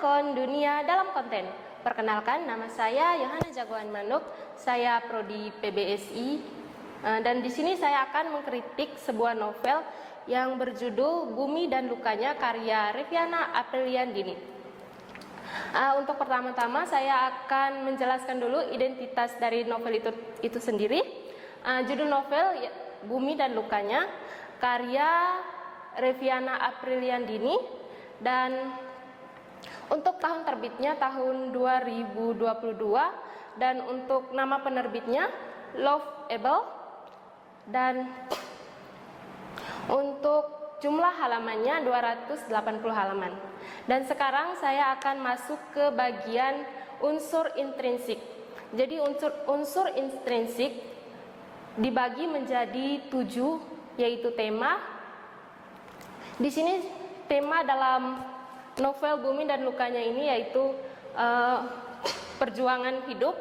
Akon Dunia dalam Konten. Perkenalkan, nama saya Yohana Jagoan Manuk, saya prodi PBSI, dan di sini saya akan mengkritik sebuah novel yang berjudul Bumi dan Lukanya karya Reviana Apriliandini. Untuk pertama-tama saya akan menjelaskan dulu identitas dari novel itu sendiri. Judul novel Bumi dan Lukanya karya Reviana Apriliandini, dan untuk tahun terbitnya tahun 2022, dan untuk nama penerbitnya Loveable, dan untuk jumlah halamannya 280 halaman. Dan sekarang saya akan masuk ke bagian unsur intrinsik. Jadi unsur intrinsik dibagi menjadi 7, yaitu tema. Di sini tema dalam novel Bumi dan Lukanya ini yaitu perjuangan hidup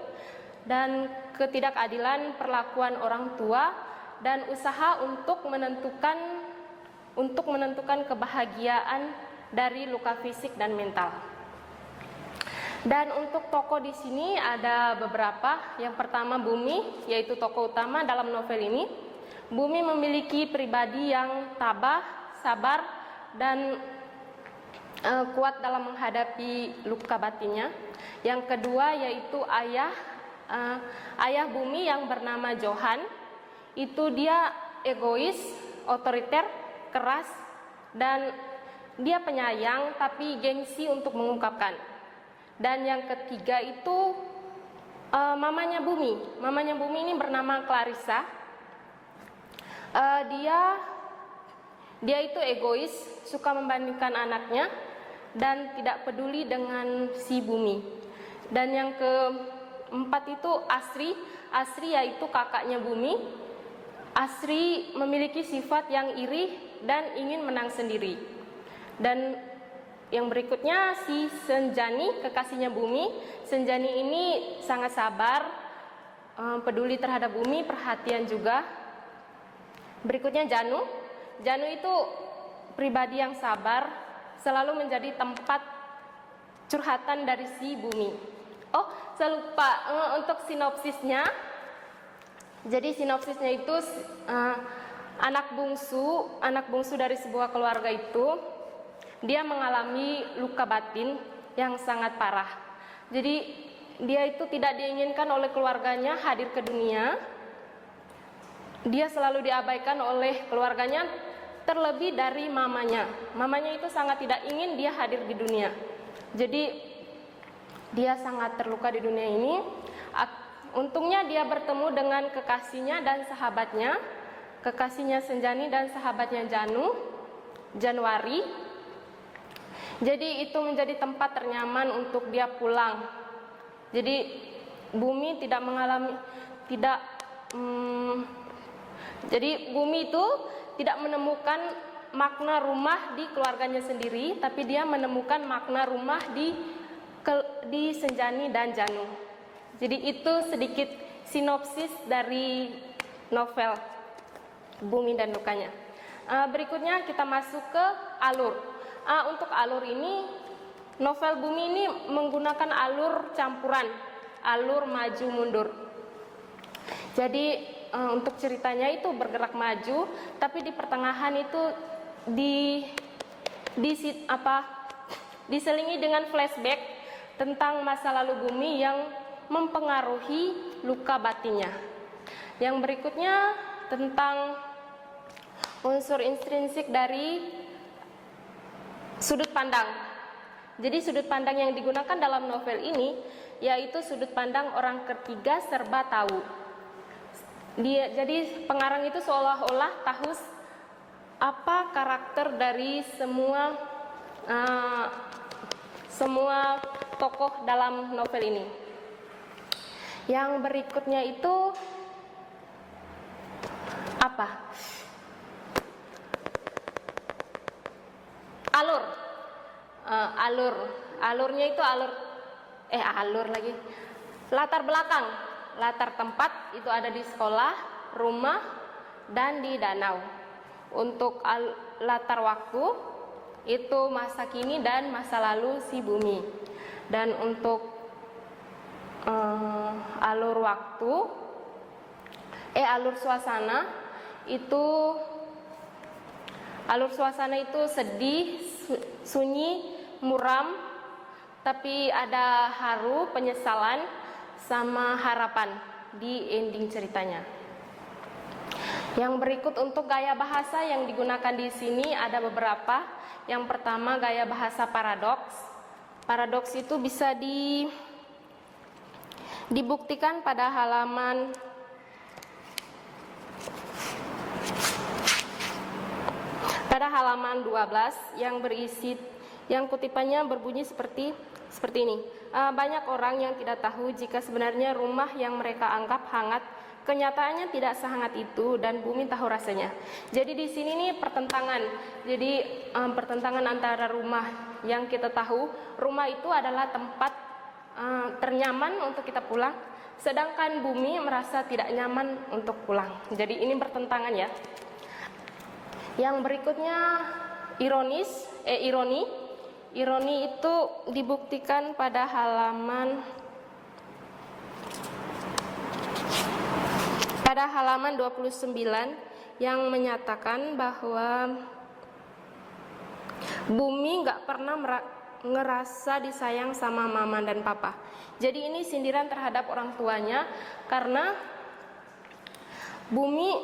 dan ketidakadilan perlakuan orang tua dan usaha untuk menentukan kebahagiaan dari luka fisik dan mental. Dan untuk tokoh di sini ada beberapa. Yang pertama Bumi, yaitu tokoh utama dalam novel ini. Bumi memiliki pribadi yang tabah, sabar, dan kuat dalam menghadapi luka batinnya. Yang kedua yaitu ayah Bumi yang bernama Johan. Itu dia egois, otoriter, keras, dan dia penyayang tapi gengsi untuk mengungkapkan. Dan yang ketiga itu mamanya Bumi. Mamanya Bumi ini bernama Clarissa. Dia itu egois, suka membandingkan anaknya, dan tidak peduli dengan si Bumi. Dan yang keempat itu Asri. Asri yaitu kakaknya Bumi. Asri memiliki sifat yang iri dan ingin menang sendiri. Dan yang berikutnya si Senjani, kekasihnya Bumi. Senjani ini sangat sabar, peduli terhadap Bumi, perhatian juga. Berikutnya Janu. Janu itu pribadi yang sabar, selalu menjadi tempat curhatan dari si Bumi. Oh, saya lupa untuk sinopsisnya. Jadi sinopsisnya itu anak bungsu dari sebuah keluarga itu, dia mengalami luka batin yang sangat parah. Jadi dia itu tidak diinginkan oleh keluarganya hadir ke dunia. Dia selalu diabaikan oleh keluarganya, terlebih dari mamanya. Mamanya itu sangat tidak ingin dia hadir di dunia. Jadi dia sangat terluka di dunia ini. Untungnya dia bertemu dengan kekasihnya dan sahabatnya. Kekasihnya Senjani dan sahabatnya Januari. Jadi itu menjadi tempat ternyaman untuk dia pulang. Jadi Bumi Jadi Bumi itu tidak menemukan makna rumah di keluarganya sendiri, tapi dia menemukan makna rumah di Senjani dan Janu. Jadi itu sedikit sinopsis dari novel Bumi dan Lukanya. Berikutnya kita masuk ke alur. Untuk alur ini, novel Bumi ini menggunakan alur campuran, alur maju mundur. Jadi untuk ceritanya itu bergerak maju, tapi di pertengahan itu diselingi dengan flashback tentang masa lalu Bumi yang mempengaruhi luka batinnya. Yang berikutnya tentang unsur intrinsik dari sudut pandang. Jadi sudut pandang yang digunakan dalam novel ini yaitu sudut pandang orang ketiga serba tahu. Jadi pengarang itu seolah-olah tahu apa karakter dari semua tokoh dalam novel ini. Yang berikutnya itu apa? Alurnya itu latar belakang. Latar tempat itu ada di sekolah, rumah, dan di danau. Untuk latar waktu itu masa kini dan masa lalu si bumi. Dan untuk alur suasana itu sedih, sunyi, muram, tapi ada haru, penyesalan, sama harapan di ending ceritanya. Yang berikut untuk gaya bahasa yang digunakan di sini ada beberapa. Yang pertama gaya bahasa paradoks. Paradoks itu bisa dibuktikan pada halaman pada halaman 12 yang kutipannya berbunyi seperti ini. Banyak orang yang tidak tahu jika sebenarnya rumah yang mereka anggap hangat kenyataannya tidak sehangat itu, dan bumi tahu rasanya. Jadi di sini nih pertentangan. Jadi pertentangan antara rumah yang kita tahu, rumah itu adalah tempat ternyaman untuk kita pulang, sedangkan bumi merasa tidak nyaman untuk pulang. Jadi ini pertentangan ya. Yang berikutnya ironi. Ironi itu dibuktikan pada halaman 29 yang menyatakan bahwa bumi nggak pernah ngerasa disayang sama mama dan papa. Jadi ini sindiran terhadap orang tuanya, karena bumi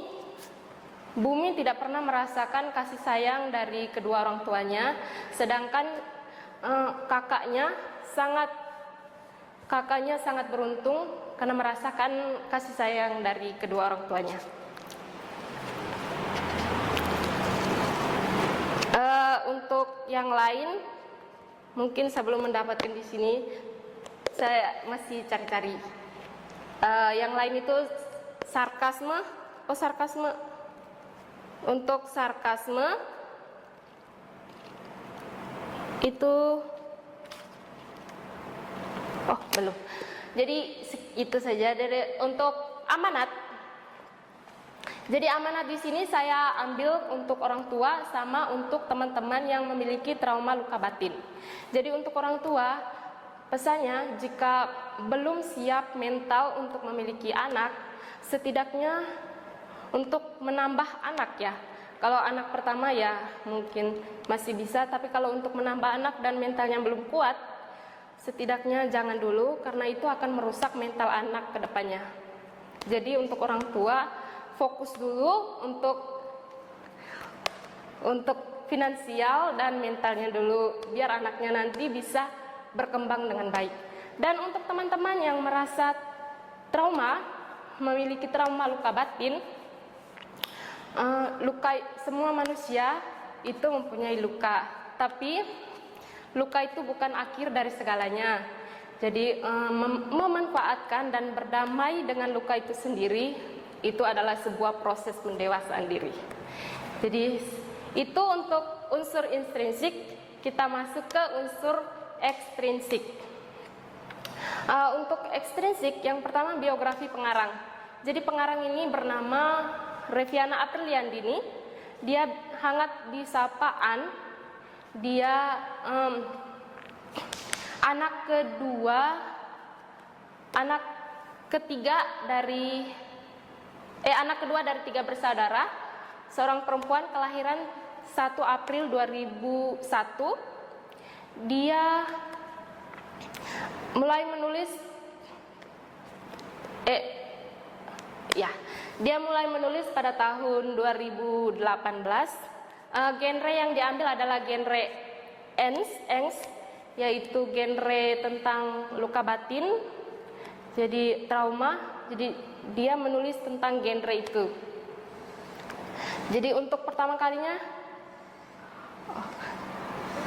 tidak pernah merasakan kasih sayang dari kedua orang tuanya, sedangkan kakaknya sangat beruntung karena merasakan kasih sayang dari kedua orang tuanya. Untuk yang lain, mungkin sebelum mendapatkan di sini, saya masih cari-cari. Yang lain itu sarkasme. Untuk sarkasme itu belum. Jadi itu saja untuk amanat. Jadi amanat di sini saya ambil untuk orang tua sama untuk teman-teman yang memiliki trauma luka batin. Jadi untuk orang tua, pesannya jika belum siap mental untuk memiliki anak, setidaknya untuk menambah anak ya. Kalau anak pertama ya mungkin masih bisa, tapi kalau untuk menambah anak dan mentalnya belum kuat, setidaknya jangan dulu, karena itu akan merusak mental anak ke depannya. Jadi untuk orang tua, fokus dulu untuk finansial dan mentalnya dulu, biar anaknya nanti bisa berkembang dengan baik. Dan untuk teman-teman yang merasa memiliki trauma luka batin, semua manusia itu mempunyai luka, tapi luka itu bukan akhir dari segalanya. Jadi memanfaatkan dan berdamai dengan luka itu sendiri, itu adalah sebuah proses pendewasaan diri. Jadi itu untuk unsur intrinsik. Kita masuk ke unsur ekstrinsik. Untuk ekstrinsik, yang pertama biografi pengarang. Jadi pengarang ini bernama Reviana Apriliandini. Dia hangat disapa An. Dia anak kedua dari 3 bersaudara, seorang perempuan kelahiran 1 April 2001. Dia mulai menulis pada tahun 2018. Genre yang diambil adalah genre angst, yaitu genre tentang luka batin, jadi trauma. Jadi dia menulis tentang genre itu. Jadi untuk pertama kalinya,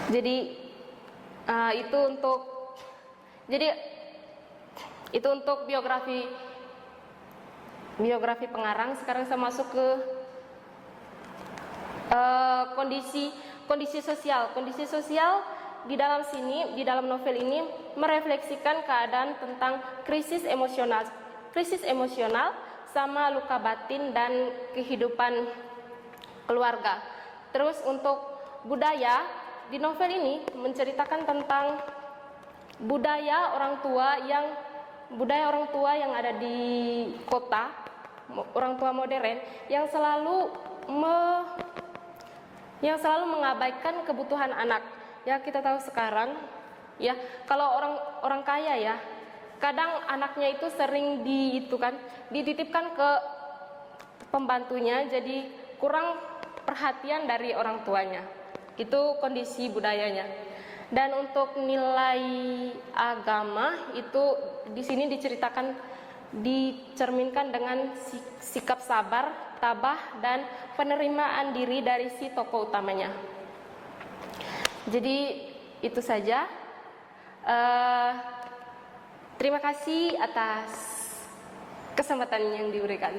itu untuk biografi pengarang. Sekarang saya masuk ke kondisi sosial. Kondisi sosial di dalam novel ini merefleksikan keadaan tentang krisis emosional sama luka batin dan kehidupan keluarga. Terus untuk budaya, di novel ini menceritakan tentang budaya orang tua yang ada di kota, orang tua modern yang selalu mengabaikan kebutuhan anak. Ya, kita tahu sekarang ya, kalau orang kaya ya, kadang anaknya itu sering dititipkan ke pembantunya, jadi kurang perhatian dari orang tuanya. Itu kondisi budayanya. Dan untuk nilai agama itu di sini dicerminkan dengan sikap sabar, tabah, dan penerimaan diri dari si tokoh utamanya. Jadi itu saja. Terima kasih atas kesempatan yang diberikan.